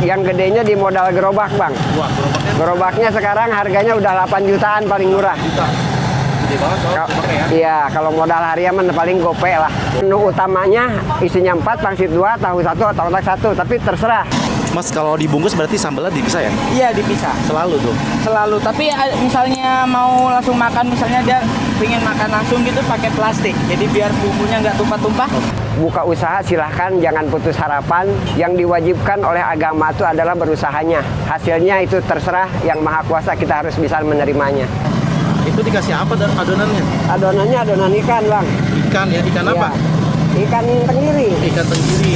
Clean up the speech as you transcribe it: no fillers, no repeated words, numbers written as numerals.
yang gedenya di modal gerobak, Bang. Wah, gerobaknya Gerobaknya sekarang harganya udah 8 jutaan paling murah. juta. Gede banget soalnya gerobaknya ya. Iya, kalau modal harian paling gope lah. Menu utamanya isinya 4, pangsit 2, tahu 1, atau otak 1, tapi terserah. Mas, kalau dibungkus berarti sambalnya dipisah ya? Iya, dipisah. Selalu tuh. Selalu. Tapi misalnya mau langsung makan, misalnya dia pengen makan langsung gitu pakai plastik. Jadi biar bumbunya nggak tumpah-tumpah. Buka usaha silahkan, jangan putus harapan. Yang diwajibkan oleh agama itu adalah berusahanya. Hasilnya itu terserah yang maha kuasa, kita harus bisa menerimanya. Itu dikasih apa adonannya? Adonannya adonan ikan, Bang. Ikan ya, ikan apa? Iya. Ikan tenggiri. Ikan tenggiri.